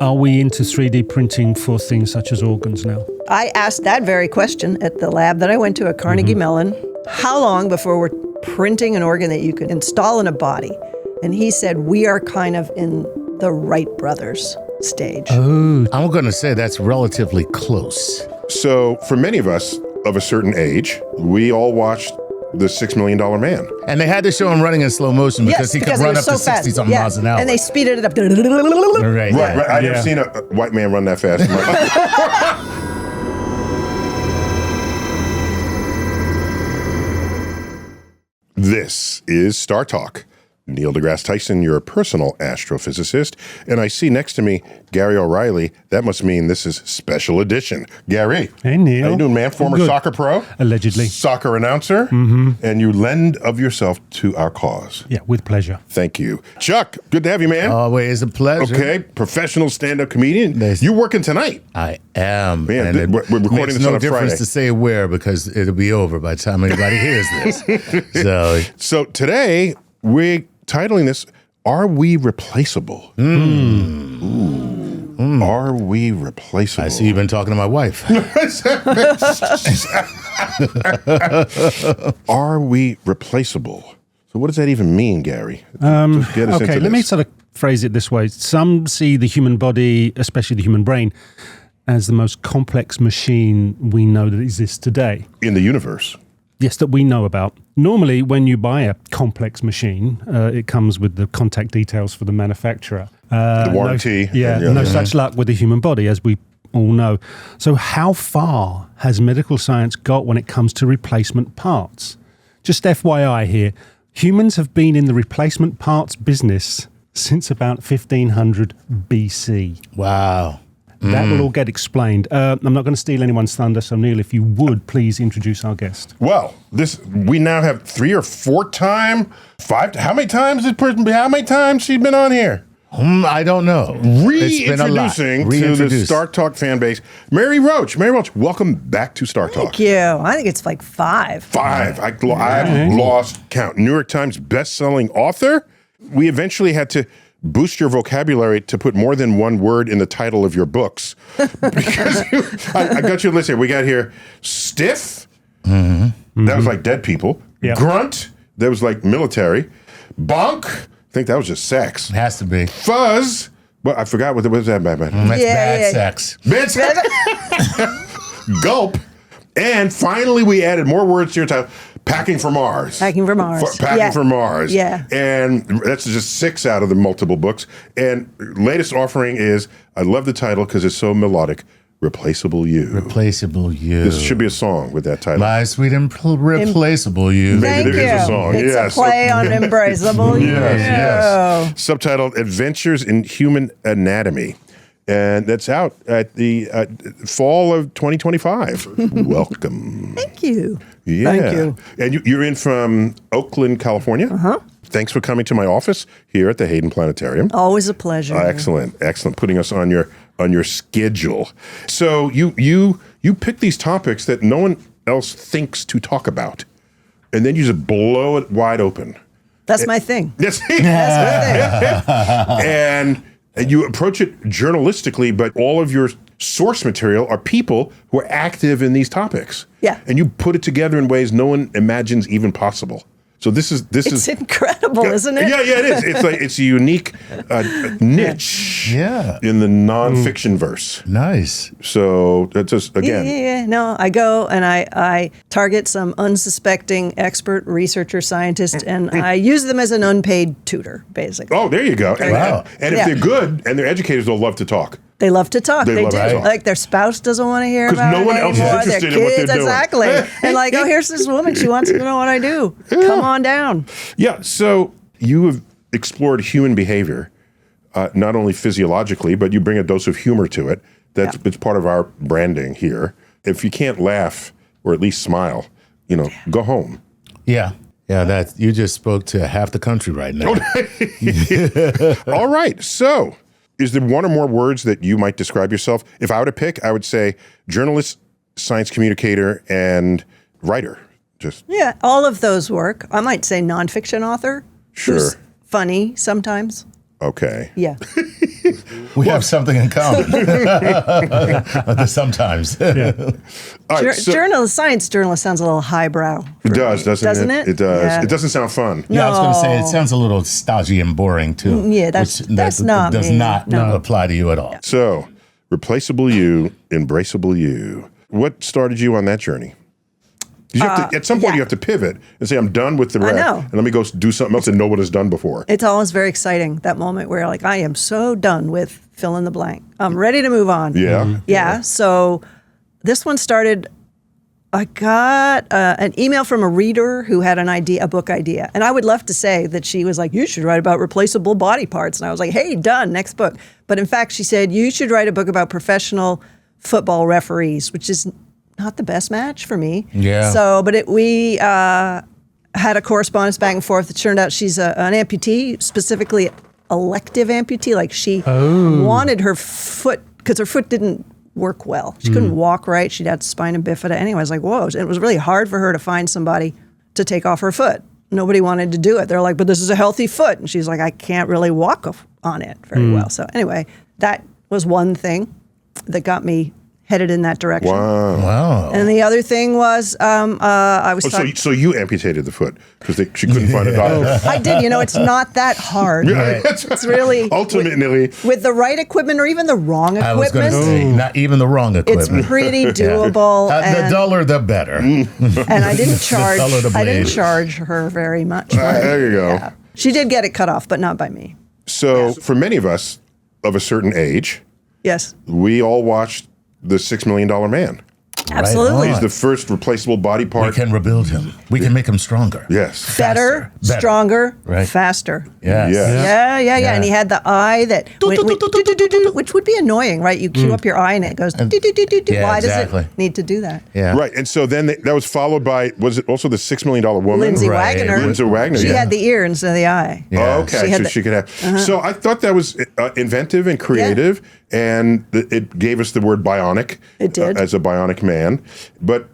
Are we into 3D printing for things such as organs now? I asked that very question at the lab that I went to at Carnegie Mellon. How long before we're printing an organ that you can install in a body? And he said, we are kind of in the Wright brothers stage. Oh. I'm going to say that's relatively close. So for many of us of a certain age, we all watched The $6 Million Man. And they had to show him running in slow motion because he could run up to 60-something miles an hour. And they speeded it up. Right. I've never seen a white man run that fast. This is StarTalk. Neil deGrasse Tyson, your personal astrophysicist. And I see next to me Gary O'Reilly. That must mean this is special edition. Gary. Hey, Neil. How you doing, man? Former soccer pro. Allegedly. Soccer announcer. Mm-hmm. And you lend of yourself to our cause. Yeah, with pleasure. Thank you. Chuck, good to have you, man. Always a pleasure. Okay, professional stand-up comedian. Nice. You're working tonight. I am. Man, and we're recording makes this no on a difference Friday. to say where because it'll be over by the time anybody hears this. So today, we're titling this, Are We Replaceable? Are we replaceable? I see you've been talking to my wife. Are we replaceable? So what does that even mean, Gary? Just get us into Let me this. sort of phrase it this way. Some see the human body, especially the human brain, as the most complex machine we know that exists today. In the universe. Yes, that we know about. Normally, when you buy a complex machine, it comes with the contact details for the manufacturer. The warranty. No such luck with the human body, as we all know. So how far has medical science got when it comes to replacement parts? Just FYI here, humans have been in the replacement parts business since about 1500 BC. Wow. That will all get explained. I'm not going to steal anyone's thunder, so Neil, if you would, please introduce our guest. Well, we now have 3 or 4 time, 5. How many times she's been on here? I don't know. Reintroducing to the StarTalk fan base, Mary Roach. Mary Roach, welcome back to StarTalk. Thank you. I think it's like 5. 5. I've lost count. New York Times bestselling author. We eventually had to boost your vocabulary to put more than one word in the title of your books. Because I got you a list here. We got here stiff. Mm-hmm. That was like dead people. Yep. Grunt. That was like military. Bonk. I think that was just sex. It has to be. Fuzz. Well, I forgot what was that. That's bad sex. Bad sex. Gulp. And finally, we added more words to your title. Packing for Mars. Packing for Mars. Packing for Mars. Yeah. And that's just 6 out of the multiple books. And latest offering is, I love the title because it's so melodic, Replaceable You. Replaceable You. This should be a song with that title. My sweet replaceable you. Maybe there is a song. It's Yes. a play on Embraceable You. Yes. Subtitled Adventures in Human Anatomy. And that's out at the fall of 2025. Welcome. Thank you. Yeah. Thank you. And you're in from Oakland, California. Uh-huh. Thanks for coming to my office here at the Hayden Planetarium. Always a pleasure. Excellent. Putting us on your schedule. So you pick these topics that no one else thinks to talk about, and then you just blow it wide open. That's my thing. Yes. That's my thing. And you approach it journalistically, but all of your source material are people who are active in these topics. Yeah. And you put it together in ways no one imagines even possible. So this is It's incredible, isn't it? Yeah, it is. It's a unique niche in the nonfiction verse. Nice. So that's just, again. Yeah. No, I go and I target some unsuspecting expert researcher scientist, and I use them as an unpaid tutor, basically. Oh, there you go. And if they're good and they're educators, they'll love to talk. They love to talk. They love do. to talk. Like their spouse doesn't want to hear about it no one else is anymore. interested Their in what kids, they're doing. exactly. And like, oh, here's this woman. She wants to know what I do. Come on down. Yeah. So you have explored human behavior, not only physiologically, but you bring a dose of humor to it. It's part of our branding here. If you can't laugh or at least smile, go home. Yeah. Yeah, that you just spoke to half the country right now. All right. So is there one or more words that you might describe yourself? If I were to pick, I would say journalist, science communicator, and writer. Yeah, all of those work. I might say nonfiction author. Sure. Who's funny sometimes. Okay. Yeah. We have something in common. Sometimes. All right, so Science journalist sounds a little highbrow. it does, doesn't it? It does. Yeah. It doesn't sound fun. Yeah, I was going to say, No. it sounds a little stodgy and boring, too. Yeah, that's that not does me. not No. apply to you at all. So, Replaceable You, Embraceable You. What started you on that journey? You have to, at some point, yeah. you have to pivot and say, I'm done with the rap, know. and let me go do something else that no one has done before. It's always very exciting, that moment where like, I am so done with fill in the blank. I'm ready to move on. Yeah. Yeah. So this one started, I got an email from a reader who had an idea, a book idea. And I would love to say that she was like, you should write about replaceable body parts. And I was like, hey, done, next book. But in fact, she said, you should write a book about professional football referees, which is not the best match for me. Yeah. So, but we had a correspondence back and forth. It turned out she's an amputee, specifically elective amputee. Like she wanted her foot, because her foot didn't work well. She couldn't walk right. She'd had spina bifida. Anyway, I was like, whoa. It was really hard for her to find somebody to take off her foot. Nobody wanted to do it. They're like, but this is a healthy foot. And she's like, I can't really walk on it very well. So anyway, that was one thing that got me headed in that direction. Wow. And the other thing was, I was talking. So you amputated the foot because she couldn't find a doctor. I did. It's not that hard. It's really ultimately with the right equipment or even the wrong I was going equipment. to say, not even the wrong It's equipment. pretty doable. The and, duller, the better. and I didn't charge. duller the I didn't blade. charge her very much. there you go. Yeah. She did get it cut off, but not by me. So for many of us of a certain age, Yes, we all watched The $6 Million Man. absolutely. on. He's the first replaceable body We part. can rebuild him. We can make him stronger. Yes. Better, Faster. stronger, Right. faster. Yes. Yeah. Yeah. And he had the eye that, which would be annoying, right? You cue up your eye and it goes. Yeah, Why exactly. does it need to do that? Yeah. Right. And so then that was followed by, was it also the $6 Million Woman? Lindsay Right. Wagner. Lindsay Wagner, She yeah. had the ear instead of the eye. Yeah. Oh, okay, She had so the- she could have. So I thought that was inventive and creative, and it gave us the word bionic. It did. As a bionic man, but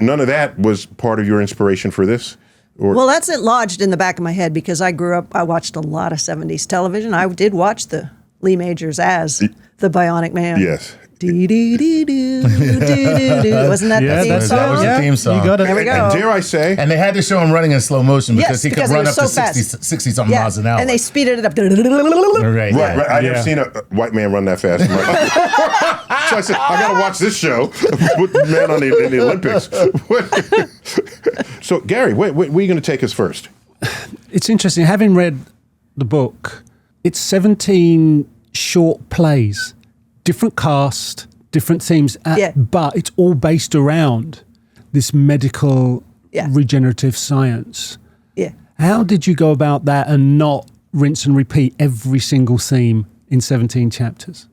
none of that was part of your inspiration for this. Or, Well, that's it lodged in the back of my head because I grew up, I watched a lot of 70s television. I did watch the Lee Majors as the Bionic Man. Yes. Doo-doo-doo-doo-doo-doo-doo. Wasn't that Yeah, the theme that's song? That was the theme song. You got it. There we go. And dare I say, And they had to show him running in slow motion because Yes, he could because it run was up to so fast. 60-something miles an hour. And they speeded it up. Right, right, yeah. right, I never Yeah. seen a white man run that fast. So I said, I got to watch this show. Put man on in the Olympics. So, Gary, where are you going to take us first? It's interesting. Having read the book, it's 17 short plays, different cast, different themes, but it's all based around this medical regenerative science. Yeah. How did you go about that and not rinse and repeat every single theme in 17 chapters?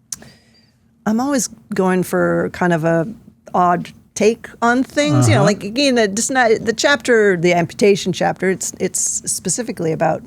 I'm always going for kind of a odd take on things. Like again, just not the chapter, the amputation chapter. It's specifically about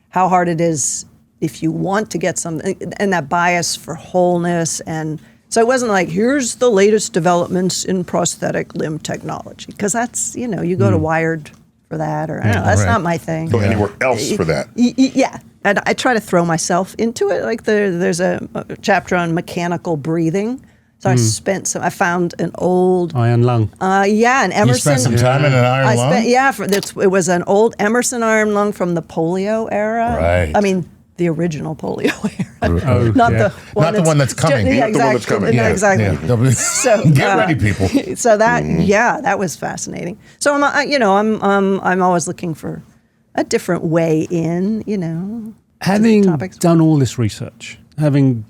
how hard it is if you want to get something, and that bias for wholeness. And so it wasn't like, here's the latest developments in prosthetic limb technology, because that's you go to Wired for that, or I don't know, that's not my thing. Go anywhere else for that. Yeah. And I try to throw myself into it. Like there's a chapter on mechanical breathing. So I found an old, Iron lung. an Emerson. You spent some time in an iron lung? It was an old Emerson iron lung from the polio era. Right. I mean, the original polio era. Oh, Not yeah. the one Not the one that's coming. Yeah, Not the one that's coming. No, Yeah, exactly. Yeah. So Get ready, people. So that that was fascinating. So I'm always looking for a different way in. Having topics. done all this research, having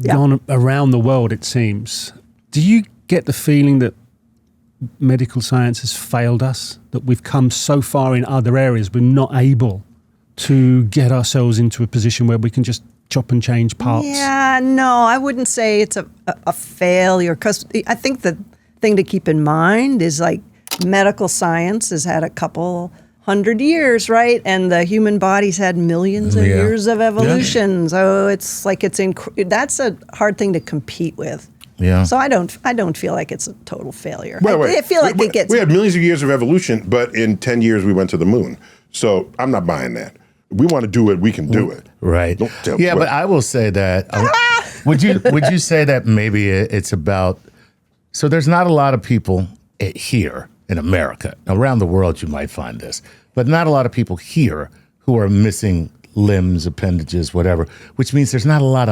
gone around the world, it seems, do you get the feeling that medical science has failed us, that we've come so far in other areas, we're not able to get ourselves into a position where we can just chop and change parts? Yeah, no, I wouldn't say it's a failure, because I think the thing to keep in mind is like medical science has had a couple 100 years, right? And the human body's had millions of years of evolution. So it's like that's a hard thing to compete with. Yeah. So I don't feel like it's a total failure. Wait. I feel like it gets. We had millions of years of evolution, but in 10 years we went to the moon. So I'm not buying that. we want to do it, we can do it. Right. But I will say that. Would you say that maybe it's about? So there's not a lot of people here in America. Around the world, you might find this, but not a lot of people here who are missing limbs, appendages, whatever. Which means there's not a lot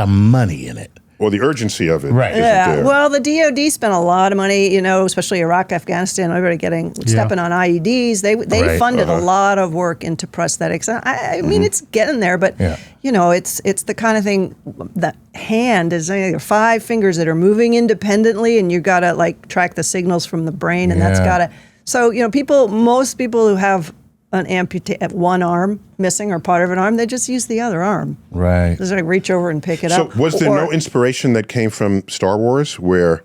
of money in it. Well, the urgency of it. Right. isn't Yeah, there. well, the DoD spent a lot of money, especially Iraq, Afghanistan, everybody stepping on IEDs. They Right. funded a lot of work into prosthetics. I mean, it's getting there, but it's the kind of thing. The hand is 5 fingers that are moving independently, and you got to like track the signals from the brain, and that's got to. So most people who have an one arm missing or part of an arm, they just use the other arm. Right. Just like reach over and pick it So up. was there no inspiration that came from Star Wars where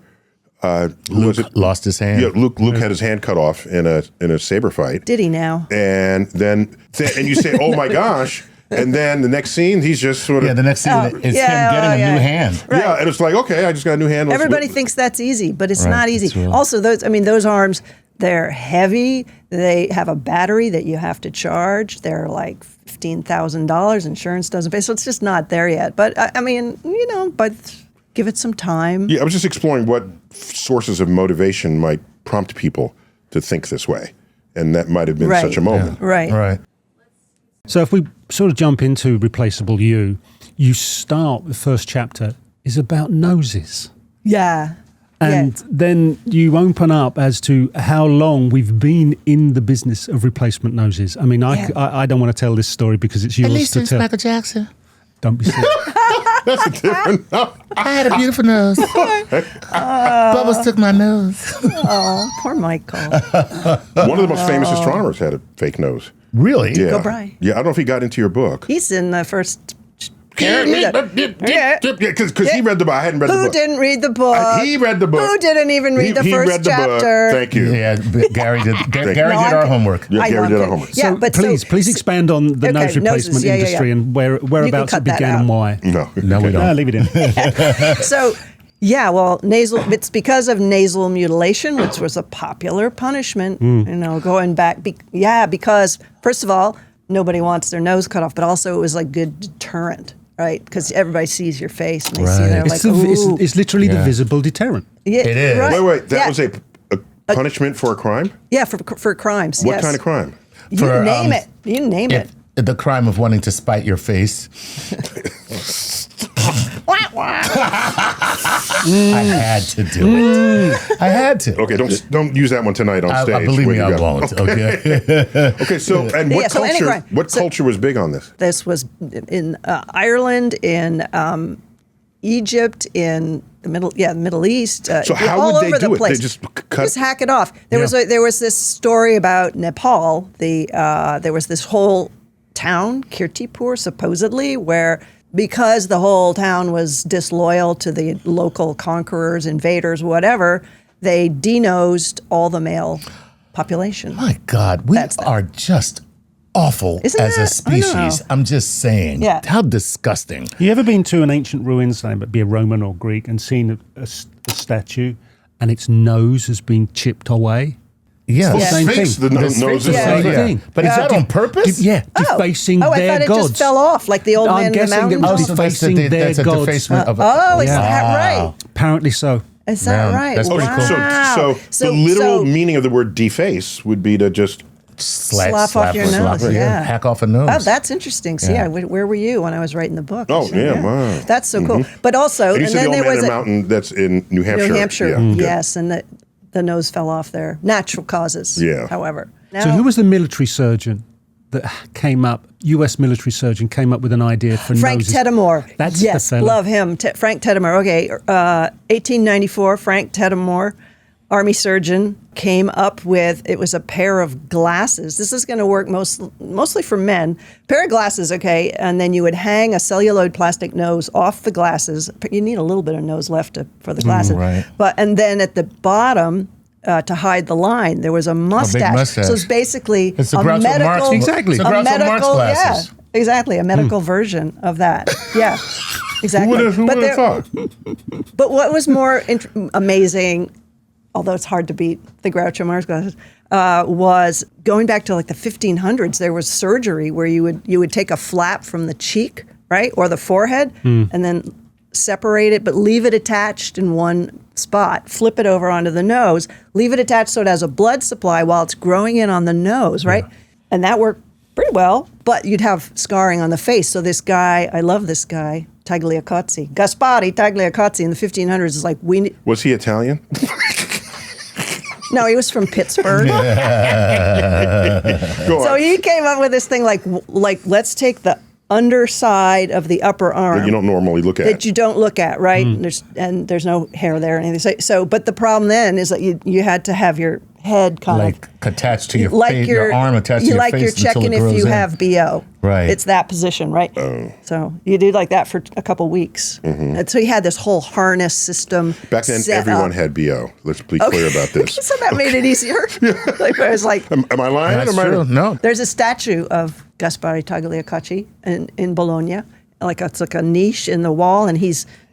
Luke lost his hand? Yeah, Luke had his hand cut off in a saber fight. Did he now? And then you say, "Oh my gosh." And then the next scene, he's just sort of the next scene is him getting a new hand. Right. Yeah, and it's like, okay, I just got a new hand. Everybody thinks that's easy, but it's Right, not it's easy. real. Also, those arms, they're heavy. They have a battery that you have to charge. They're like $15,000. Insurance doesn't pay, so it's just not there yet. But I mean, but give it some time. Yeah, I was just exploring what sources of motivation might prompt people to think this way, and that might have been Right. such a moment. Right. Right. So if we sort of jump into Replaceable You, you start, the first chapter is about noses. Yeah. And then you open up as to how long we've been in the business of replacement noses. I mean, I don't want to tell this story because it's yours to tell. Michael Jackson. Don't be silly. That's a different. I had a beautiful nose. Bubbles took my nose. Oh, poor Michael. One of the most famous astronomers had a fake nose. Really? Yeah. Go Bry. Yeah, I don't know if he got into your book. He's in the first. Because he read the book. I hadn't read the Who book. didn't read the book? He read the book. Who didn't even read the He first read the chapter? book. Thank you. Yeah, Gary did. Gary did I'm our kidding. homework. Yeah, I Gary know, did our I'm homework. kidding. Yeah, but please expand on the nose replacement noses, yeah. industry and whereabouts cut it that began out. and why. No, we don't. Leave it in. So, yeah, well, it's because of nasal mutilation, which was a popular punishment, going back. Because, first of all, nobody wants their nose cut off, but also it was like good deterrent, right? Because everybody sees your face and they see they're like, ooh. It's literally the visible deterrent. Yeah, It is. right. Wait. That Yeah. was a punishment for a crime? Yeah, for crimes. What yes. kind of crime? You For, name it. You name it. The crime of wanting to spite your face. I had to do it. I had to. Okay, don't use that one tonight on stage. Believe Where me, you I go. won't. Okay. Okay, so and what Yeah, so any culture? crime. What culture was big on this? This was in Ireland, in Egypt, in the Middle East. So how all would they over do the it? place. They just cut. Just hack it off. There was this story about Nepal. There was this whole town, Kirtipur, supposedly, where because the whole town was disloyal to the local conquerors, invaders, whatever, they denosed all the male population. My God, we are just awful Isn't as a that- I know. species. I'm just saying. Yeah. How disgusting. You ever been to an ancient ruin, say, but be a Roman or Greek, and seen a statue and its nose has been chipped away? Yeah. It's the same Sphinx, thing. the nose is Yeah. Same thing. But is that on purpose? Defacing I their thought it gods. just fell off like the old man I'm in the guessing mountain. it was Oh, so that's defacing their that's a gods. defacement of Is that right? Apparently so. Is that Man, right? that's pretty cool. Wow. So the literal meaning of the word deface would be to just Slap off your nose, yeah. Hack off a nose. Oh, that's interesting. So, where were you when I was writing the book? Oh, So, yeah, wow. That's so cool. But also, And you and said then the old there man was in the mountain that's in New Hampshire. New Hampshire, Yeah, good. yes, and the nose fell off there. Natural causes, Yeah. however. So who was the military surgeon that came up, US military surgeon, came up with an idea for Frank noses? Teddemore. That's yes, the fella. love him. Frank Teddemore. Okay, 1894, Frank Teddemore, Army surgeon, came up with, it was a pair of glasses. This is going to work mostly for men. Pair of glasses, okay, and then you would hang a celluloid plastic nose off the glasses. You need a little bit of nose left for the glasses. right. And then at the bottom, to hide the line, there was a mustache. mustache. So it's basically It's the a Groucho medical, Marx. Exactly. It's the Groucho Marx glasses. yeah, exactly, a medical version of that. Yeah, exactly. Who would have thought? But what was more amazing, although it's hard to beat the Groucho Marx glasses, was going back to like the 1500s. There was surgery where you would take a flap from the cheek, right, or the forehead, and then separate it, but leave it attached in one spot, flip it over onto the nose, leave it attached so it has a blood supply while it's growing in on the nose, right? Yeah. And that worked pretty well, but you'd have scarring on the face. So this guy, I love this guy, Tagliacozzi, Gaspari Tagliacozzi in the 1500s is like, Was he Italian? No, he was from Pittsburgh. So he came up with this thing like let's take the underside of the upper arm that you don't normally look at. That you don't look at, right? And there's no hair there or anything. So, but the problem then is that you had to have your head kind of attached to your face, your arm attached to your face. Like you're checking if you have BO. Right. It's that position, right? Oh. So you do like that for a couple weeks. And so he had this whole harness system. Back then, everyone had BO. Let's be clear about this. So that made it easier. Like, I was like, am I lying? That's true. No. There's a statue of Gaspari Tagliacozzi in Bologna. It's like a niche in the wall, and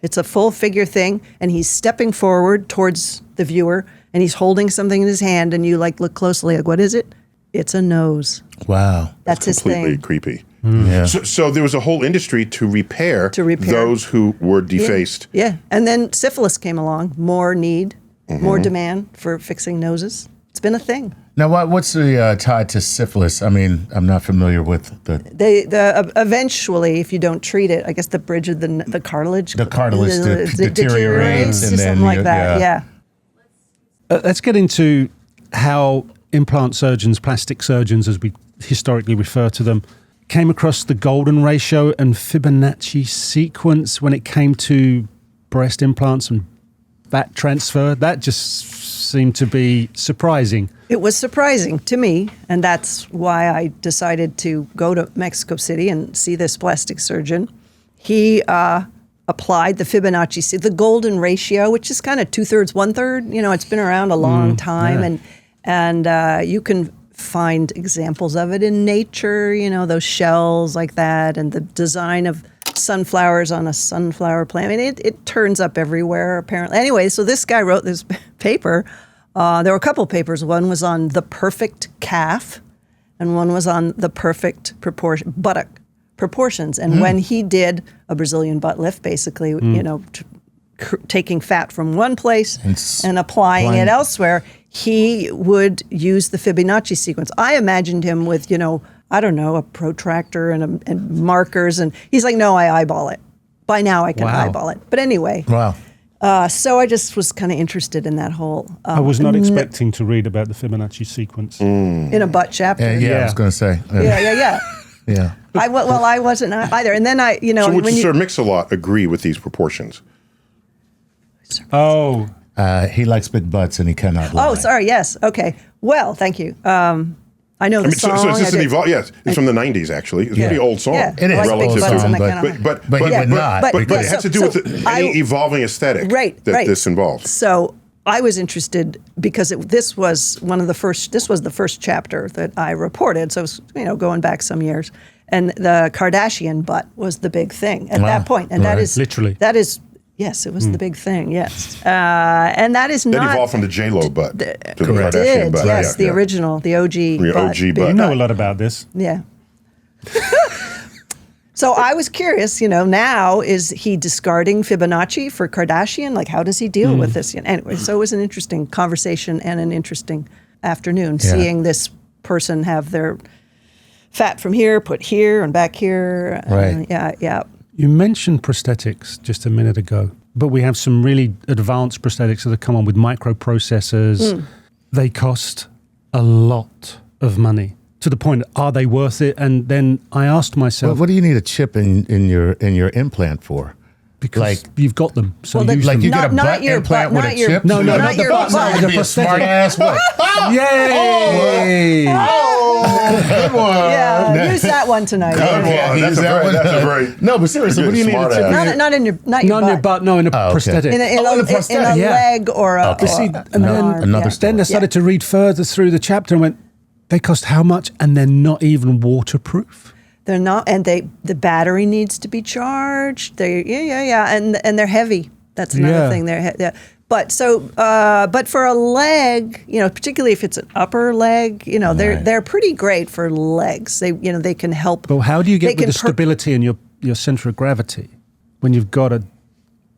it's a full figure thing, and he's stepping forward towards the viewer, and he's holding something in his hand, and you look closely, what is it? It's a nose. Wow. That's his thing. Completely creepy. Yeah. So there was a whole industry to repair those who were defaced. Yeah. And then syphilis came along, more need, more demand for fixing noses. It's been a thing. Now, what's the tie to syphilis? I mean, I'm not familiar with the eventually, if you don't treat it, I guess the bridge of the cartilage. The cartilage deteriorates, and something like that. Yeah. Let's get into how implant surgeons, plastic surgeons, as we historically refer to them, came across the golden ratio and Fibonacci sequence when it came to breast implants and fat transfer. That just seemed to be surprising. It was surprising to me, and that's why I decided to go to Mexico City and see this plastic surgeon. He applied the Fibonacci, the golden ratio, which is kind of 2/3, 1/3. It's been around a long time, and you can find examples of it in nature. Those shells like that, and the design of sunflowers on a sunflower plant. I mean, it turns up everywhere, apparently. Anyway, so this guy wrote this paper. There were a couple papers. One was on the perfect calf, and one was on the perfect buttock proportions. And when he did a Brazilian butt lift, basically, taking fat from one place and applying it elsewhere, he would use the Fibonacci sequence. I imagined him with, I don't know, a protractor and markers. And he's like, no, I eyeball it. By now I can eyeball it. But anyway. Wow. So I just was kind of interested in that whole. I was not expecting to read about the Fibonacci sequence. In a butt chapter. Yeah, I was going to say. Yeah. Yeah. I wasn't either. And then So would Sir Mix-a-Lot agree with these proportions? Oh. He likes big butts and he cannot lie. Oh, sorry. Yes. Okay. Well, thank you. I know the song. So it's just it's from the 90s, actually. It's a pretty old song. Yeah, it is like old song, but it has to do with any evolving aesthetic that this involves. So I was interested because this was the first chapter that I reported. So it was, going back some years. And the Kardashian butt was the big thing at that point. And that is literally. That is, yes, it was the big thing, yes. And that is not. That evolved from the J-Lo butt to the Kardashian Kardashian butt. Yes, the original, the OG butt. You know a lot about this. Yeah. So I was curious, now is he discarding Fibonacci for Kardashian? Like, how does he deal with this? Anyway, so it was an interesting conversation and an interesting afternoon seeing this person have their fat from here, put here and back here. Right. Yeah. You mentioned prosthetics just a minute ago, but we have some really advanced prosthetics that have come on with microprocessors. They cost a lot of money. To the point, are they worth it? And then I asked myself, what do you need a chip in your implant for? Because you've got them. So well, use like them. you get a butt implant with a chip? No, not your butt. The prosthetic. Smart ass what? Yay! Good one. Yeah, use that one tonight. Okay, that's a very no, but seriously, what do you need a chip? Not in your butt. No, in a prosthetic. In a leg or a another story. Then I started to read further through the chapter and went, they cost how much? And they're not even waterproof. They're not, and the battery needs to be charged. And they're heavy. That's another thing. But for a leg, particularly if it's an upper leg, they're pretty great for legs. They can help. Well, how do you get with the stability in your center of gravity when you've got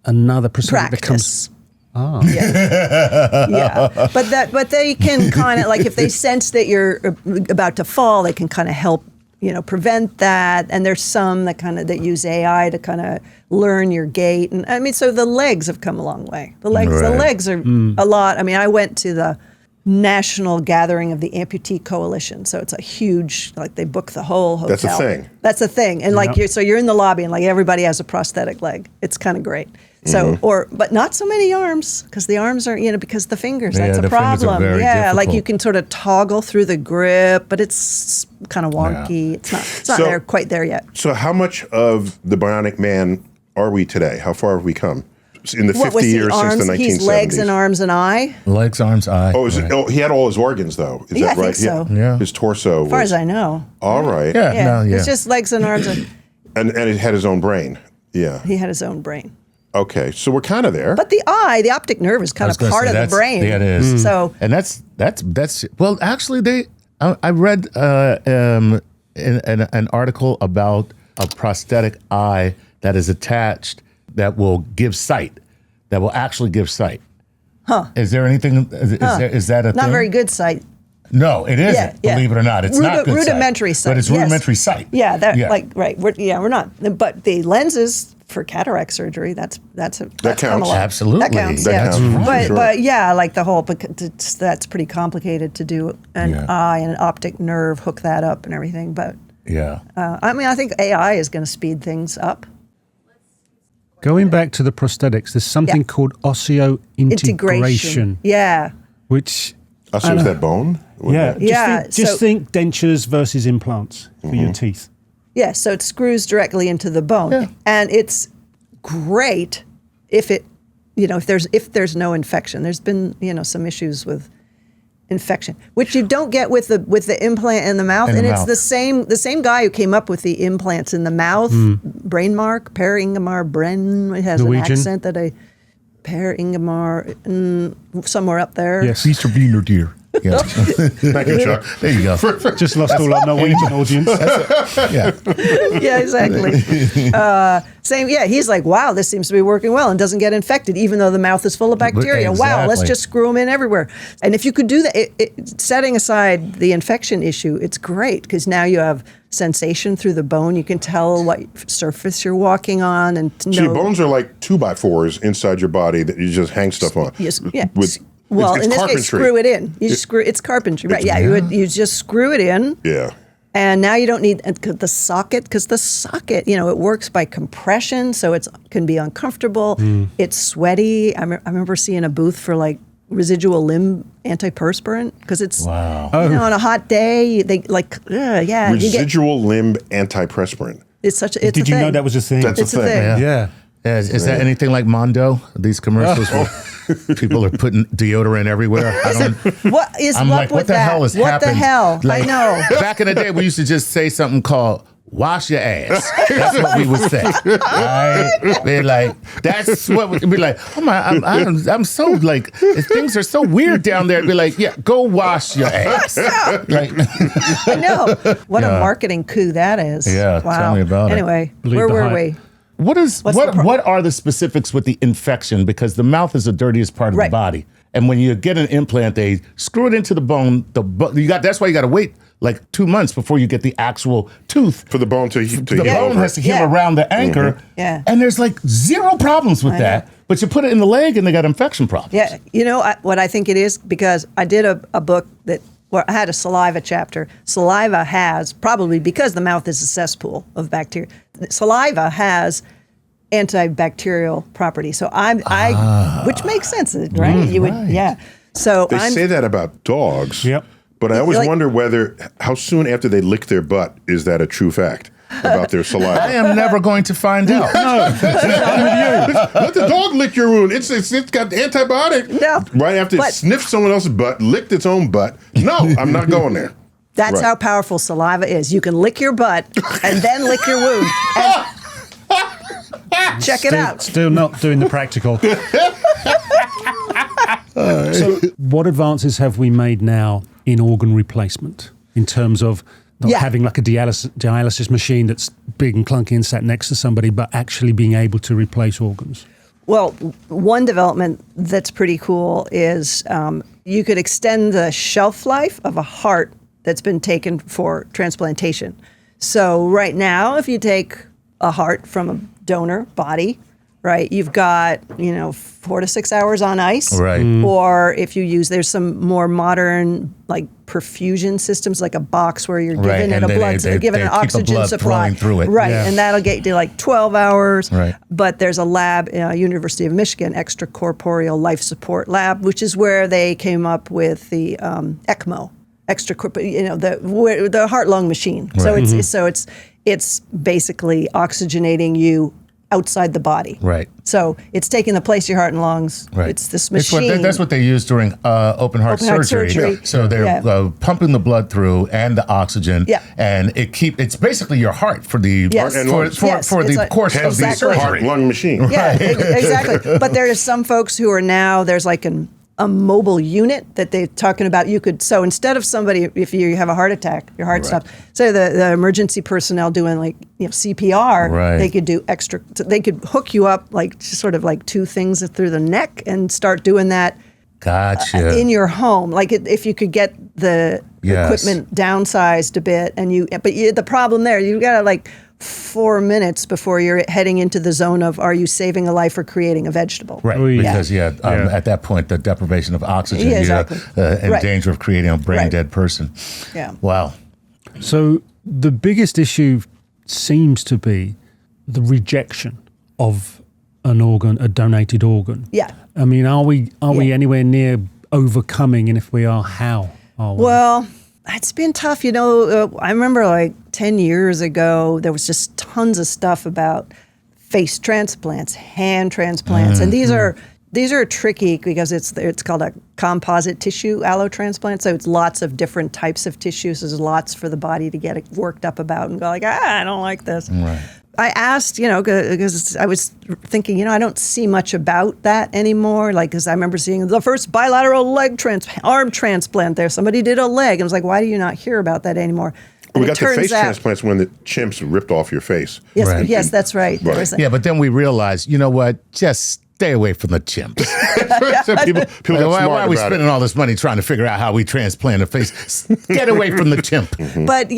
another prosthetic that comes? Yeah. But they can kind of, like, if they sense that you're about to fall, they can kind of help, prevent that. And there's some that use AI to kind of learn your gait. And I mean, so the legs have come a long way. The legs are a lot. I mean, I went to the national gathering of the Amputee Coalition. So it's a huge, they book the whole hotel. That's a thing. That's a thing. And you're in the lobby and everybody has a prosthetic leg. It's kind of great. So, but not so many arms, because the arms are, because the fingers, that's a problem. Difficult. You can sort of toggle through the grip, but it's kind of wonky. Yeah. It's not quite there yet. So how much of the Bionic Man are we today? How far have we come? In the 50 years since the 1970s. He's legs and arms and eye. Legs, arms, eye. Oh, he had all his organs, though. Is that right? I think so. Yeah. His torso. As far as I know. All right. Yeah. It's just legs and arms. And it had his own brain. Yeah. He had his own brain. Okay, so we're kind of there. But the eye, the optic nerve, is kind of part of the brain. Yeah, it is. So, and that's well, actually, I read an article about a prosthetic eye that is attached that will give sight, that will actually give sight. Huh? Is there anything? Is that a thing? Not very good sight. No, it isn't. Yeah. Believe it or not, it's not good rudimentary sight. But it's rudimentary sight. Yeah, right. We're not. But the lenses for cataract surgery, that counts. Absolutely, that counts. That's right. But the whole, that's pretty complicated to do an eye and an optic nerve, hook that up and everything. But I think AI is going to speed things up. Going back to the prosthetics, there's something called osteointegration. Yeah. Which so is that bone? Just think dentures versus implants for your teeth. Yeah, so it screws directly into the bone, and it's great if there's no infection. There's been some issues with infection, which you don't get with the implant in the mouth, it's the same guy who came up with the implants in the mouth. Brainmark, Per Ingemar Brenn has Norwegian. An accent that Per Ingemar somewhere up there. Yes, Mr. Wiener, dear. Yeah. Thank you, Chuck. There you go. Just lost all our Norwegian audience. Yeah, exactly. Same. Yeah, he's like, wow, this seems to be working well and doesn't get infected, even though the mouth is full of bacteria. Exactly. Wow, let's just screw them in everywhere. And if you could do that, setting aside the infection issue, it's great because now you have sensation through the bone. You can tell what surface you're walking on, and so your bones are like 2x4s inside your body that you just hang stuff on. Yes. Yeah. Well, in this case, screw it in. It's carpentry, right? You just screw it in. Yeah. And now you don't need the socket, because the socket, it works by compression, so it can be uncomfortable. It's sweaty. I remember seeing a booth for residual limb antiperspirant, because it's on a hot day residual limb antiperspirant. It's such. It's Did you know that was a thing? That's it's a thing. Yeah. Is that anything like Mondo? These commercials where people are putting deodorant everywhere. What the hell is happening? What the hell? I know. Back in the day, we used to just say something called "wash your ass." That's what we would say. Right? We're like, that's what we'd be like. Oh my, I'm so things are so weird down there. It'd be like, yeah, go wash your ass. I know. What a marketing coup that is. Yeah, wow. Tell me about it. Anyway, where were we? What are the specifics with the infection? Because the mouth is the dirtiest part of the body, and when you get an implant, they screw it into the bone. That's why you got to wait 2 months before you get the actual tooth for the bone to the bone has to heal around the anchor. Yeah, and there's zero problems with that. But you put it in the leg, and they got infection problems. Yeah, what I think it is, because I did a book where I had a saliva chapter. Saliva has, probably because the mouth is a cesspool of bacteria, saliva has antibacterial properties. So which makes sense, right? So they say that about dogs. Yep. But I always wonder how soon after they lick their butt is that a true fact about their saliva. I am never going to find out. Let the dog lick your wound. It's got antibiotic. No. Right after it sniffed someone else's butt, licked its own butt. No, I'm not going there. That's how powerful saliva is. You can lick your butt and then lick your wound. Check it out. Still not doing the practical. So what advances have we made now in organ replacement in terms of not having like a dialysis machine that's big and clunky and sat next to somebody, but actually being able to replace organs? Well, one development that's pretty cool is you could extend the shelf life of a heart that's been taken for transplantation. So right now, if you take a heart from a donor body, right, you've got, 4 to 6 hours on ice. Right. Or if you use, there's some more modern, like perfusion systems, like a box where you're giving it a blood, given an oxygen supply. Through it. Right. And that'll get you like 12 hours. Right. But there's a lab, University of Michigan, Extracorporeal Life Support Lab, which is where they came up with the ECMO, the heart-lung machine. Right. So it's basically oxygenating you outside the body. Right. So it's taking the place of your heart and lungs. Right. It's this machine. That's what they use during open heart surgery. Yeah. So they're pumping the blood through and the oxygen. Yeah. And it's basically your heart for the Yes. for the course of the surgery. Heart-lung machine. Yeah, exactly. But there are some folks who are now, there's like a mobile unit that they're talking about. So instead of somebody, if you have a heart attack, your heart stops, so the emergency personnel doing like CPR, they could do they could hook you up like sort of like 2 things through the neck and start doing that in your home. Like if you could get the equipment downsized a bit, the problem there, you got to like 4 minutes before you're heading into the zone of, are you saving a life or creating a vegetable? Right, because at that point, the deprivation of oxygen, you're in danger of creating a brain dead person. Yeah. Wow. So the biggest issue seems to be the rejection of an organ, a donated organ. Yeah. I mean, are we anywhere near overcoming? And if we are, how are we? Well, it's been tough. I remember like 10 years ago, there was just tons of stuff about face transplants, hand transplants. And these are tricky because it's called a composite tissue allotransplant. So it's lots of different types of tissues. There's lots for the body to get worked up about and go like, I don't like this. Right. I asked, because I was thinking, I don't see much about that anymore. Like, because I remember seeing the first bilateral arm transplant there. Somebody did a leg. And I was like, why do you not hear about that anymore? And we got the face transplants when the chimps ripped off your face. Yes, yes, that's right. Right. But then we realized, you know what? Just stay away from the chimps. So people why are we spending all this money trying to figure out how we transplant a face? Get away from the chimp. But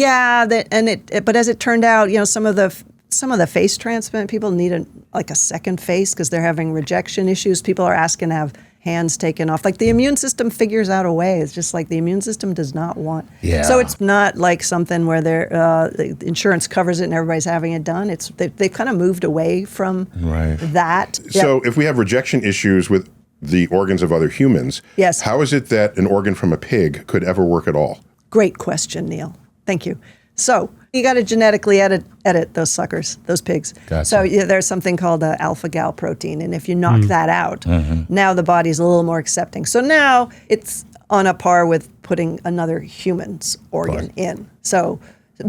but as it turned out, some of the face transplant people need a second face because they're having rejection issues. People are asking to have hands taken off. Like the immune system figures out a way. It's just like the immune system does not want. Yeah. So it's not like something where the insurance covers it and everybody's having it done. They've kind of moved away from that. So if we have rejection issues with the organs of other humans, how is it that an organ from a pig could ever work at all? Great question, Neil. Thank you. So you got to genetically edit those suckers, those pigs. Gotcha. So there's something called the alpha-gal protein, and if you knock that out, now the body's a little more accepting. So now it's on a par with putting another human's organ in. So,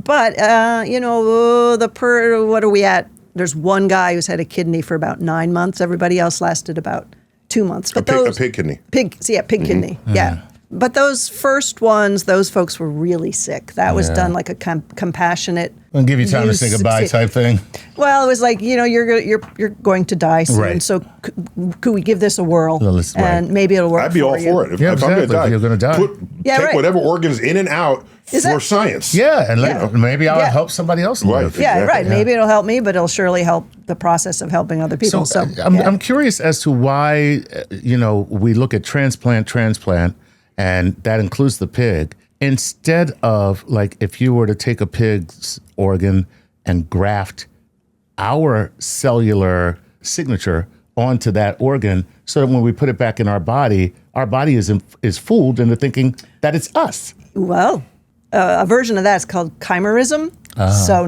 but what are we at? There's one guy who's had a kidney for about 9 months. Everybody else lasted about 2 months. But a pig kidney. Pig kidney. Yeah. But those first ones, those folks were really sick. That was done like a compassionate. I'll give you time to say goodbye type thing. Well, it was like, you're going to die soon. Right. So could we give this a whirl? And maybe it'll work. I'd be all for it. If I'm going to die, you're going to die. Take whatever organs in and out for science. Yeah, and maybe I'll help somebody else live. Yeah, right. Maybe it'll help me, but it'll surely help the process of helping other people. So I'm curious as to why, we look at transplant, and that includes the pig, instead of like if you were to take a pig's organ and graft our cellular signature onto that organ so that when we put it back in our body is fooled into thinking that it's us. Well, a version of that is called chimerism. So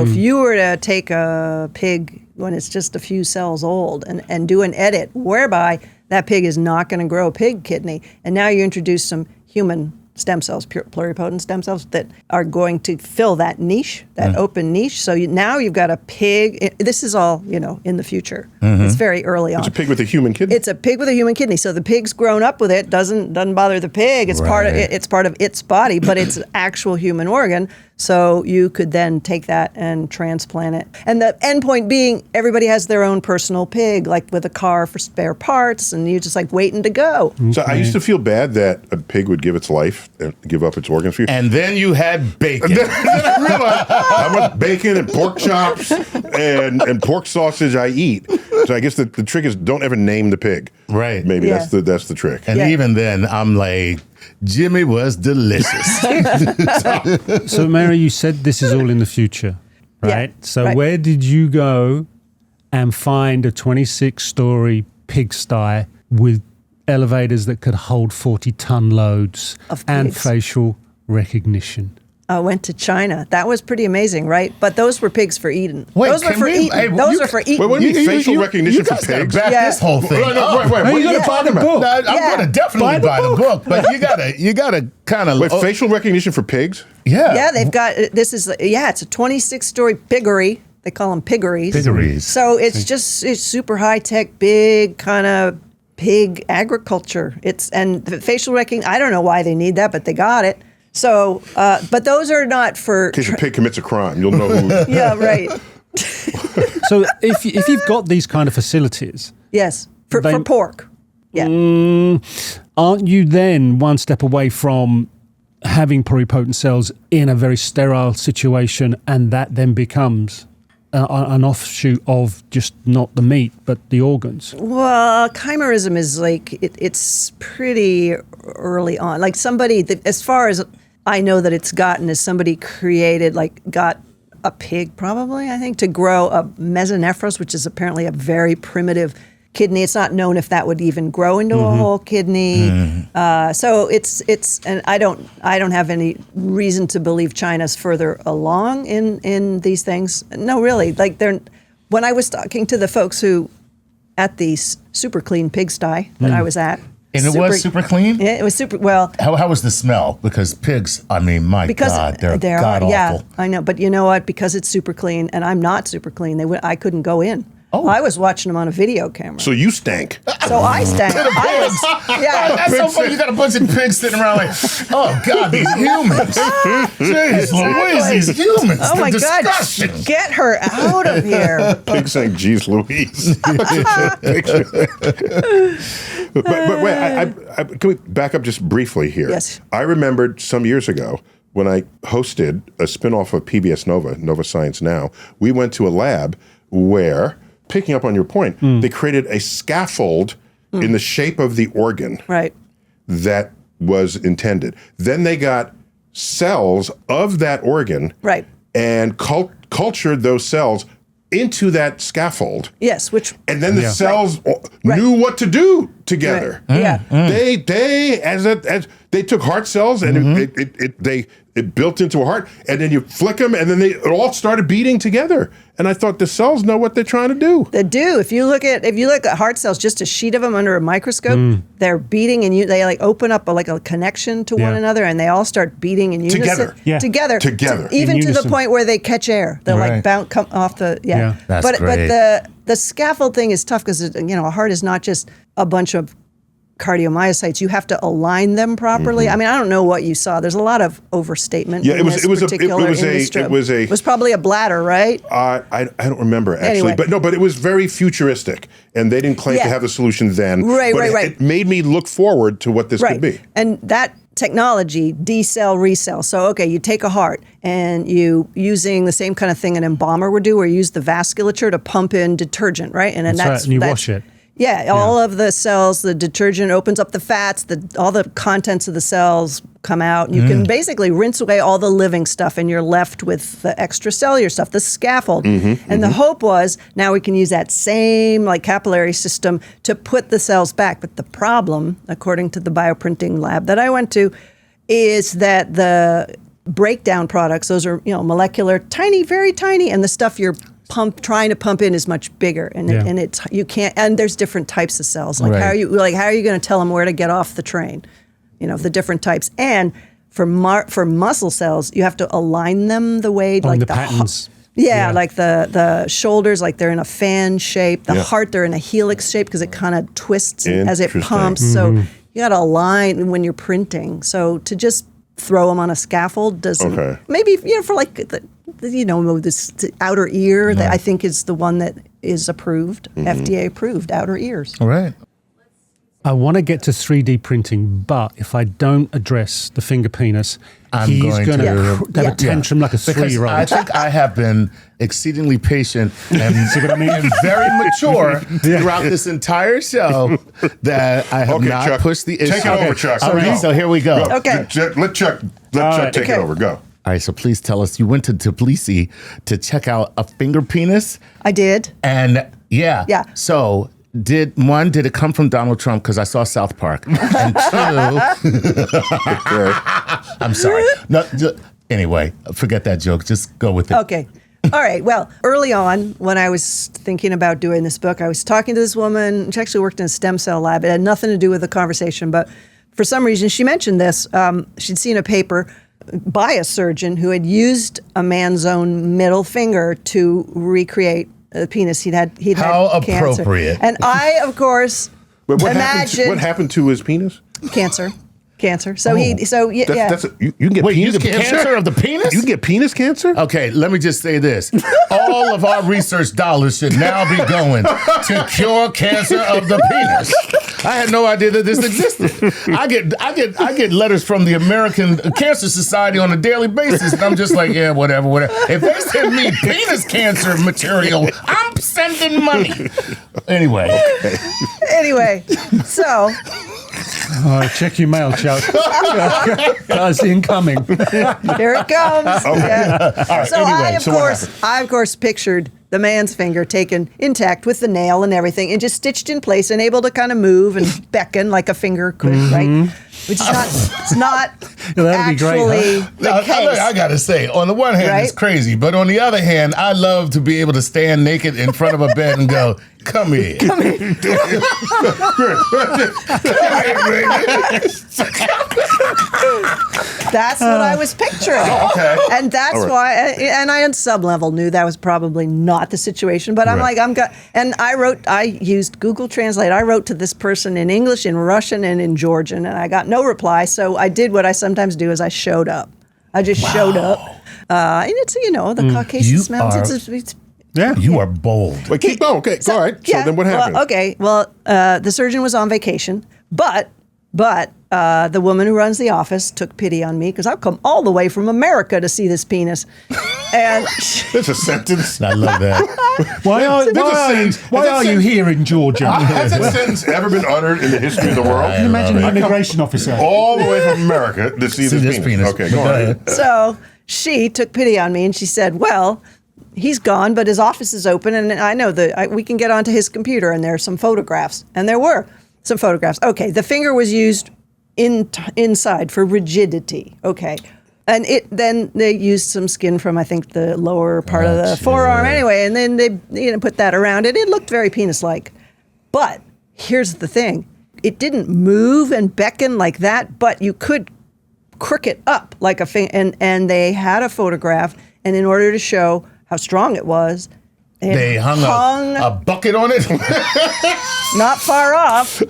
if you were to take a pig when it's just a few cells old and do an edit whereby that pig is not going to grow a pig kidney, and now you introduce some human stem cells, pluripotent stem cells that are going to fill that niche, that open niche. So now you've got a pig. This is all, in the future. It's very early on. It's a pig with a human kidney. It's a pig with a human kidney. So the pig's grown up with it. Doesn't bother the pig. It's part of it. It's part of its body, but it's an actual human organ. So you could then take that and transplant it. And the end point being, everybody has their own personal pig, like with a car for spare parts, and you're just like waiting to go. So I used to feel bad that a pig would give its life and give up its organs for you. And then you had bacon. Then I realized how much bacon and pork chops and pork sausage I eat. So I guess the trick is don't ever name the pig. Right. Maybe that's the trick. And even then, I'm like, Jimmy was delicious. So, Mary, you said this is all in the future, right? So where did you go and find a 26-story pigsty with elevators that could hold 40-ton loads and facial recognition? I went to China. That was pretty amazing, right? But those were pigs for eating. Wait, those were for eating. Those are for eating. Wait, what do you mean facial recognition for pigs? Back this whole thing. Wait, what you got to buy the book. I'm going to definitely buy the book, but you gotta kind of. Wait, facial recognition for pigs? Yeah, they've got it's a 26-story piggery. They call them piggeries. Piggeries. So it's super high tech, big kind of pig agriculture. And the facial recognition. I don't know why they need that, but they got it. So, but those are not for. In case a pig commits a crime, you'll know who. Yeah, right. So if you've got these kind of facilities, yes, for pork. Yeah. Aren't you then one step away from having pluripotent cells in a very sterile situation, and that then becomes an offshoot of just not the meat but the organs? Well, chimerism is like it's pretty early on. Like somebody, as far as I know that it's gotten, is somebody got a pig probably, I think, to grow a mesonephros, which is apparently a very primitive kidney. It's not known if that would even grow into a whole kidney. So it's and I don't have any reason to believe China's further along in these things. No, really. When I was talking to the folks who at the super clean pigsty that I was at. And it was super clean? Yeah, it was super, well. How was the smell? Because pigs, I mean, my God, they're god-awful. Yeah, I know. But you know what? Because it's super clean, and I'm not super clean, I couldn't go in. Oh. I was watching them on a video camera. So you stank. So I stank. That's so funny. You got a bunch of pigs sitting around like, oh, God, these humans. Jeez Louise, these humans. Oh, my disgusting. God. Get her out of here. Pig saying, geez Louise. But wait, can we back up just briefly here? Yes. I remembered some years ago when I hosted a spinoff of PBS Nova Science Now, we went to a lab where, picking up on your point, they created a scaffold in the shape of the organ that was intended. Then they got cells of that organ and cultured those cells into that scaffold. Yes, and then the cells knew what to do together. They took heart cells and it built into a heart, and then you flick them, and then it all started beating together. And I thought the cells know what they're trying to do. They do. If you look at heart cells, just a sheet of them under a microscope, they're beating, and they like open up a connection to one another, and they all start beating in unison. Together. Even to the point where they catch air. They're come off the That's great. But the scaffold thing is tough because a heart is not just a bunch of cardiomyocytes. You have to align them properly. I mean, I don't know what you saw. There's a lot of overstatement. It was probably a bladder, right? I don't remember actually, anyway. but it was very futuristic, and they didn't claim to have the solution then. Right. It made me look forward to what this could be. And that technology, decell, recell. So, you take a heart and you using the same kind of thing an embalmer would do, where you use the vasculature to pump in detergent, right? And then and you wash it. Yeah, all of the cells, the detergent opens up the fats, all the contents of the cells come out. And you can basically rinse away all the living stuff, and you're left with the extracellular stuff, the scaffold. And the hope was now we can use that same capillary system to put the cells back. But the problem, according to the bioprinting lab that I went to, is that the breakdown products, those are molecular, tiny, very tiny, and the stuff you're trying to pump in is much bigger, and you can't. And there's different types of cells. How are you going to tell them where to get off the train? the different types. And for muscle cells, you have to align them the way like the patterns. Like the shoulders, like they're in a fan shape. The heart, they're in a helix shape because it kind of twists as it pumps. So you got to align when you're printing. So to just throw them on a scaffold doesn't. Maybe for like this outer ear that I think is the one that is approved, FDA approved outer ears. All right. I want to get to 3D printing, but if I don't address the finger penis, I'm going to have a tantrum like a 3-year-old. I think I have been exceedingly patient and, and very mature throughout this entire show that I have not Chuck, pushed the issue. take it over, Chuck. All right, so here we go. Okay. Let Chuck take it over. Go. All right, so please tell us, you went to Tbilisi to check out a finger penis? I did. And yeah. So did it come from Donald Trump? Because I saw South Park. And two, I'm sorry. No, anyway, forget that joke. Just go with it. Okay. All right. Well, early on, when I was thinking about doing this book, I was talking to this woman. She actually worked in a stem cell lab. It had nothing to do with the conversation, but for some reason, she mentioned this. She'd seen a paper by a surgeon who had used a man's own middle finger to recreate the penis. He'd had How cancer. appropriate. And I, of course, But what imagined happened to his penis? cancer. So That's you can get Wait, penis you get cancer of the penis? You can get penis cancer? Okay, let me just say this. All of our research dollars should now be going to cure cancer of the penis. I had no idea that this existed. I get letters from the American Cancer Society on a daily basis, and I'm just like, yeah, whatever. If they send me penis cancer material, I'm sending money. Anyway, so check your mail, Chuck. That's incoming. here it comes. Yeah. all right, So anyway, I of course pictured the man's finger taken intact with the nail and everything and just stitched in place and able to kind of move and beckon like a finger could, right? Which is not that'd be great, actually the case. I gotta say, on the one hand, Right? it's crazy, but on the other hand, I love to be able to stand naked in front of a bed and go, "Come here." That's what I was picturing. Okay. And that's why, and I on some level knew that was probably not the situation, but I'm Right. like, and I used Google Translate. I wrote to this person in English, in Russian, and in Georgian, and I got no reply. So I did what I sometimes do is I showed up. I just showed up. And it's, the Caucasus Mountains. You are bold. Wait, keep going. Okay, all right. So then what happened? Well, the surgeon was on vacation, but the woman who runs the office took pity on me because I've come all the way from America to see this penis. And That's a sentence. I love that. Why are you here in Georgia? Has that sentence ever been uttered in the history of the world? Imagine an immigration officer. All the way from America to see this penis. Okay, go ahead. so she took pity on me and she said, well, he's gone, but his office is open, and I know that we can get onto his computer, and there are some photographs. And there were some photographs. Okay, the finger was used inside for rigidity. Okay. And then they used some skin from, I think, the lower part of the forearm anyway, and then they put that around it. It looked very penis-like. But here's the thing. It didn't move and beckon like that, but you could crook it up like a finger. And they had a photograph, and in order to show how strong it was, They hung a bucket on it? not far off,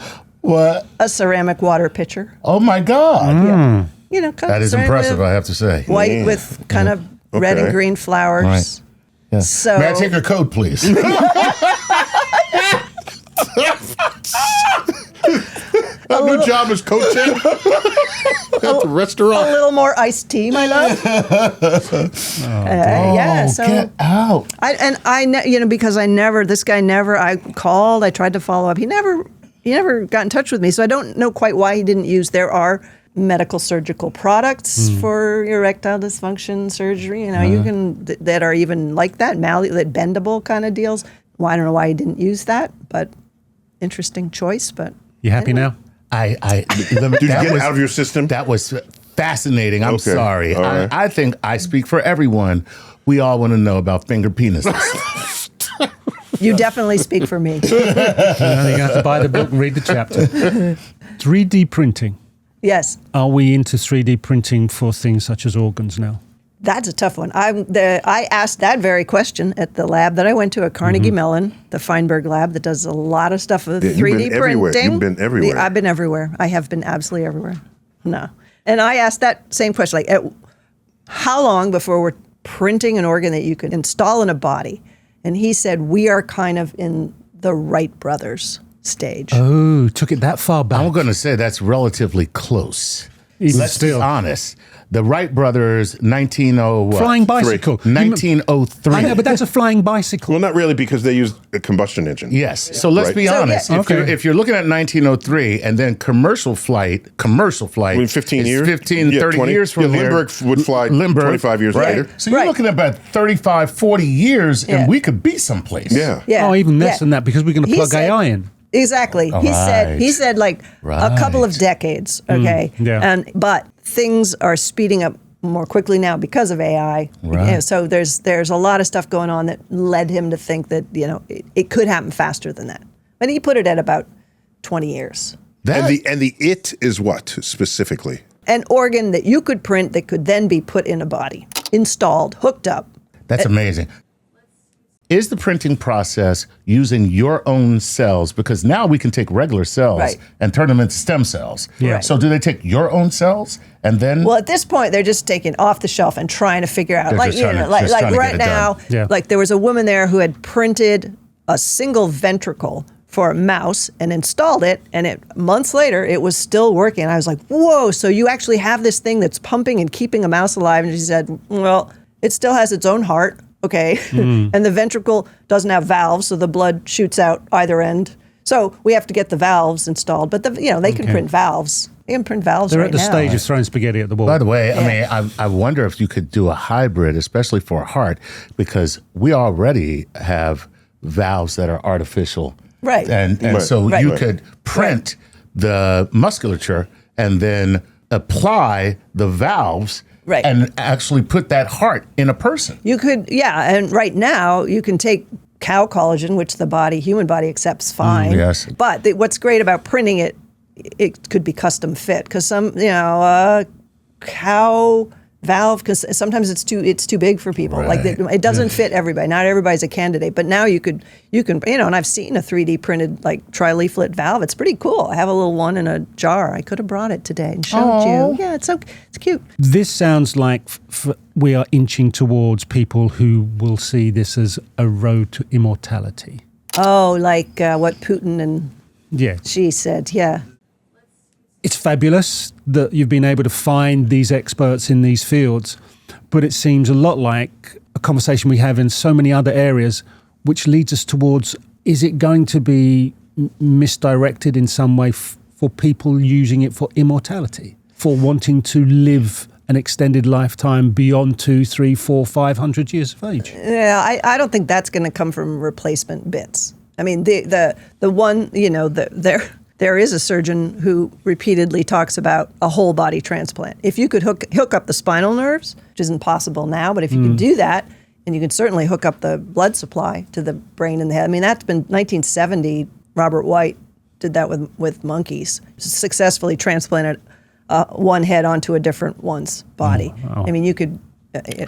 What? a ceramic water pitcher. Oh, my God. Kind That of is ceramic impressive, with I have to say. white with kind of red and green flowers. Right. Yeah. So May I take your code, please? A new job as coaching at the a restaurant. little more iced tea, my love. So Get out. because this guy never. I called. I tried to follow up. He never got in touch with me. So I don't know quite why he didn't use. There are medical surgical products for erectile dysfunction surgery. You can that are even like that, that bendable kind of deals. Well, I don't know why he didn't use that, but interesting choice. But You happy now? Did Did you get it out of your system? That was fascinating. I'm Okay. sorry. All right. I think I speak for everyone. We all want to know about finger penises. you definitely speak for me. You have to buy the book and read the chapter. 3D printing. Yes. Are we into 3D printing for things such as organs now? That's a tough one. I asked that very question at the lab that I went to at Carnegie Mellon, the Feinberg lab that does a lot of stuff with 3D everywhere. printing. You've been everywhere. I've been everywhere. I have been absolutely everywhere. No. And I asked that same question, like, how long before we're printing an organ that you could install in a body? And he said, we are kind of in the Wright brothers stage. Oh, took it that far back. I'm going to say that's relatively close. Even Let's still. be honest. The Wright brothers, 1903. Flying bicycle. 1903. I know, but that's a flying bicycle. Well, not really, because they used a combustion engine. Yes. So let's Right. be So, honest. yeah. If you're looking at 1903 and then commercial flight, In 15 is years? 15, Yeah, 30 20 years from yeah, here. Lindbergh would fly 25 years right? later. So you're Right. looking at about 35, 40 years Yeah. and we could be someplace. Yeah. Yeah. Oh, even less Yeah. than that, because we're going to He plug said- AI in. Exactly. right. He said like a couple of Right. decades. Okay. yeah. But things are speeding up more quickly now because of AI. Right. You know, so there's a lot of stuff going on that led him to think that, it could happen faster than that. But he put it at about 20 years. That, And the it is what specifically? An organ that you could print that could then be put in a body, installed, hooked up. that's amazing. Is the printing process using your own cells? Because now we can take regular cells Right. and turn them into stem cells. Yeah. Right. So do they take your own cells and then? Well, at this point, they're just taking off the shelf and trying to figure out, They're like, just trying to- like just trying to right get it done. now, Yeah. like there was a woman there who had printed a single ventricle for a mouse and installed it, and months later, it was still working. I was like, whoa, so you actually have this thing that's pumping and keeping a mouse alive? And she said, well, it still has its own heart, okay? And the ventricle doesn't have valves, so the blood shoots out either end. So we have to get the valves installed, but they can print valves. They can print valves They're right at the now. stage of throwing spaghetti at the wall. By the way, I mean, I wonder if you could do a hybrid, especially for a heart, because we already have valves that are artificial. Right. And Right. so Right. you Right. could print the musculature and then apply the valves Right. and actually put that heart in a person. You could, yeah, and right now you can take cow collagen, which the human body accepts fine. yes. But what's great about printing it, it could be custom fit because some, cow valve, because sometimes it's too big for people. Like Right. it doesn't fit everybody. Not everybody's a candidate. But now you can, and I've seen a 3D printed like tri-leaflet valve. It's pretty cool. I have a little one in a jar. I could have brought it today and showed you. Yeah, it's cute. This sounds like we are inching towards people who will see this as a road to immortality. Oh, like what Putin and Yeah. she said. Yeah. It's fabulous that you've been able to find these experts in these fields, but it seems a lot like a conversation we have in so many other areas, which leads us towards, is it going to be misdirected in some way for people using it for immortality, for wanting to live an extended lifetime beyond 200, 300, 400, 500 years of age? Yeah, I don't think that's going to come from replacement bits. I mean, the one, there is a surgeon who repeatedly talks about a whole body transplant. If you could hook up the spinal nerves, which isn't possible now, but if you could do that, and you can certainly hook up the blood supply to the brain and the head. I mean, that's been 1970. Robert White did that with monkeys, successfully transplanted one head onto a different one's body. wow. I mean, you could.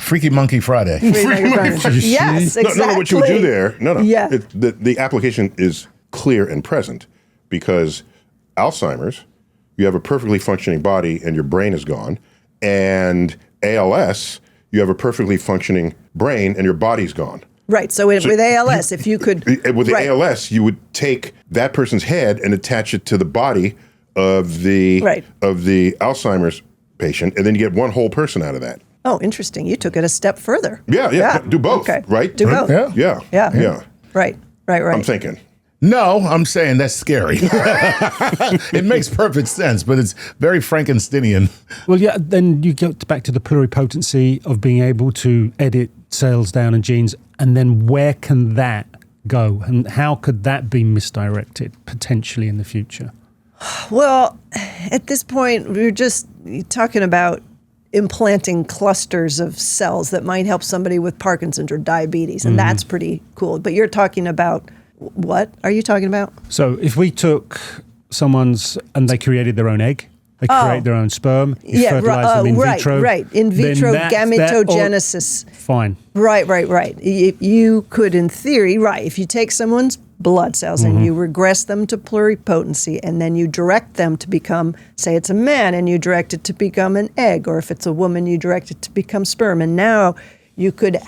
Freaky Monkey Friday. Yes, exactly. No, what you would do there, Yeah. the application is clear and present because Alzheimer's, you have a perfectly functioning body and your brain is gone, and ALS, you have a perfectly functioning brain and your body's gone. Right. So with ALS, if you could. With the right. ALS, you would take that person's head and attach it to the body of the Right. Alzheimer's patient, and then you get one whole person out of that. Oh, interesting. You took it a step further. Yeah. Do both, Okay. right? Do both. Yeah. Yeah. Right. I'm thinking. No, I'm saying that's scary. It makes perfect sense, but it's very Frankensteinian. Well, yeah, then you get back to the pluripotency of being able to edit cells down and genes, and then where can that go? And how could that be misdirected potentially in the future? Well, at this point, we're just talking about implanting clusters of cells that might help somebody with Parkinson's or diabetes, and that's pretty cool. But you're talking about, what are you talking about? So if we took someone's and they created their own egg, They create their own sperm. You fertilize them in vitro. Right. In vitro gametogenesis. Fine. Right. You could, in theory, if you take someone's blood cells and you regress them to pluripotency, and then you direct them to become, say it's a man, and you direct it to become an egg, or if it's a woman, you direct it to become sperm. And now you could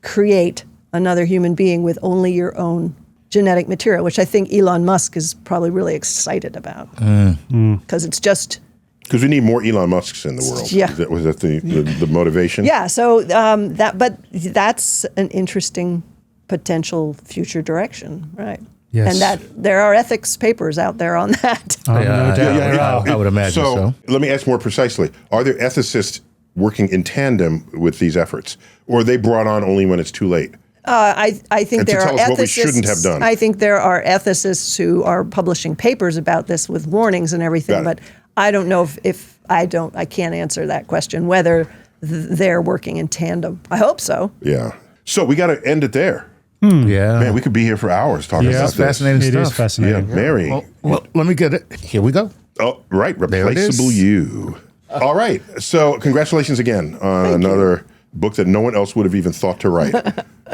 create another human being with only your own genetic material, which I think Elon Musk is probably really excited about. Because it's just... Because we need more Elon Musks in the world. Yeah. Was that the motivation? Yeah, so that's an interesting potential future direction, right? Yes. And that there are ethics papers out there on that. No doubt. I would imagine so. Let me ask more precisely. Are there ethicists working in tandem with these efforts? Or are they brought on only when it's too late? I think there are tell us ethicists. what we shouldn't have done. I think there are ethicists who are publishing papers about this with warnings and everything, but I don't know if I can't answer that question, whether they're working in tandem. I hope so. Yeah. So we got to end it there. Yeah. Man, we could be here for hours talking about That's this. fascinating stuff. It is fascinating. Yeah, Mary. Well, let me get it. Here we go. Oh, right. There it is. Replaceable You. All right. So congratulations again on another book that no one else would have even thought to write.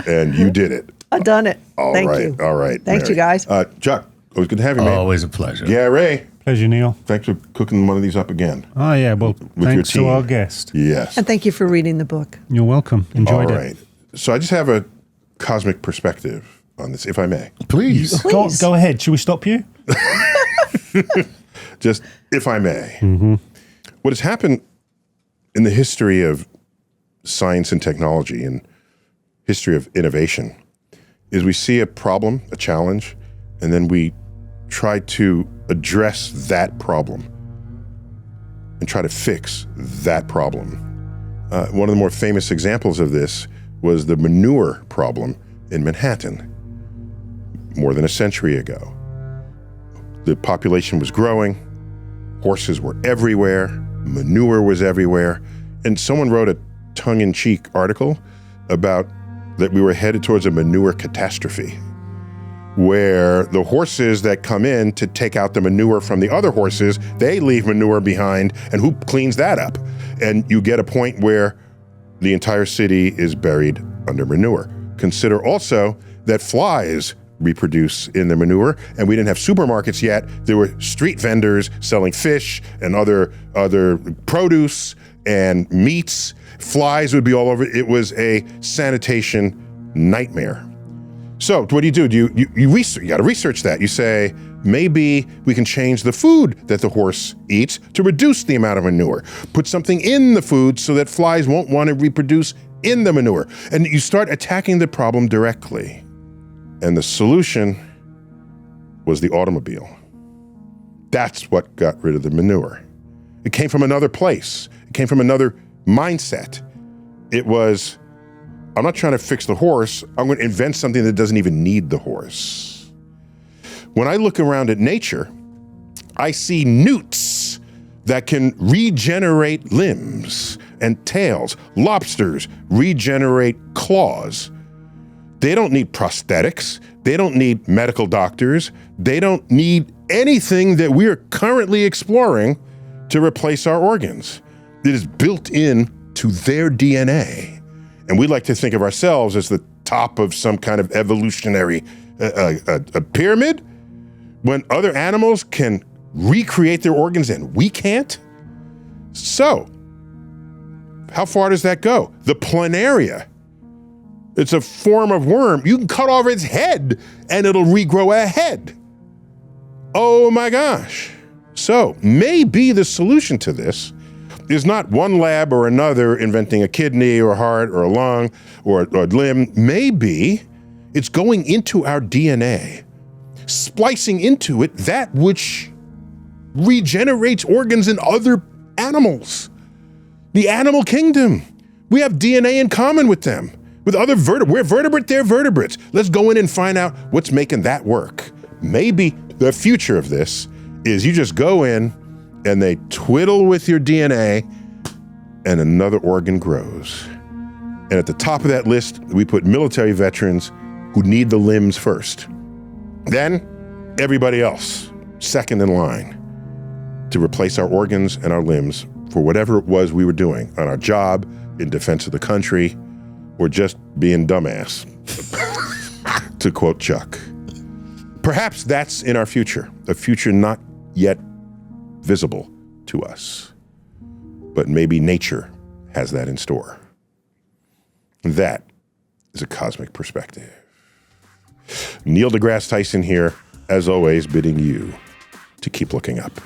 And you did it. I've done it. Thank you. All right. Thanks, Mary. you guys. Chuck, always good to have you, man. Always a pleasure. Yeah, Ray. Pleasure, Neil. Thanks for cooking one of these up again. Oh, yeah. Well, your thanks to team. our guest. Yes. And thank you for reading the book. You're welcome. Enjoyed All right. So I just have a cosmic perspective on this, if I may. Please. Please. Go ahead. Should we stop you? Just, if I may. What has happened in the history of science and technology and history of innovation is we see a problem, a challenge, and then we try to address that problem and try to fix that problem. One of the more famous examples of this was the manure problem in Manhattan more than a century ago. The population was growing, horses were everywhere, manure was everywhere, and someone wrote a tongue-in-cheek article about that we were headed towards a manure catastrophe, where the horses that come in to take out the manure from the other horses, they leave manure behind, and who cleans that up? And you get a point where the entire city is buried under manure. Consider also that flies reproduce in the manure, and we didn't have supermarkets yet. There were street vendors selling fish and other produce and meats. Flies would be all over. It was a sanitation nightmare. So what do? You research? You got to research that. You say, maybe we can change the food that the horse eats to reduce the amount of manure. Put something in the food so that flies won't want to reproduce in the manure. And you start attacking the problem directly. And the solution was the automobile. That's what got rid of the manure. It came from another place. It came from another mindset. It was, I'm not trying to fix the horse. I'm going to invent something that doesn't even need the horse. When I look around at nature, I see newts that can regenerate limbs and tails. Lobsters regenerate claws. They don't need prosthetics. They don't need medical doctors. They don't need anything that we are currently exploring to replace our organs. It is built in to their DNA. And we like to think of ourselves as the top of some kind of evolutionary a pyramid, when other animals can recreate their organs and we can't. So, how far does that go? The planaria. It's a form of worm. You can cut off its head and it'll regrow a head. Oh my gosh. So maybe the solution to this is not one lab or another inventing a kidney or a heart or a lung or a limb. Maybe it's going into our DNA, splicing into it that which regenerates organs in other animals. The animal kingdom. We have DNA in common with them. With other we're vertebrate, they're vertebrates. Let's go in and find out what's making that work. Maybe the future of this is you just go in and they twiddle with your DNA and another organ grows. And at the top of that list, we put military veterans who need the limbs first. Then everybody else, second in line. to replace our organs and our limbs for whatever it was we were doing on our job, in defense of the country, or just being dumbass, to quote Chuck. Perhaps that's in our future, a future not yet visible to us. But maybe nature has that in store. And that is a cosmic perspective. Neil deGrasse Tyson here, as always, bidding you to keep looking up.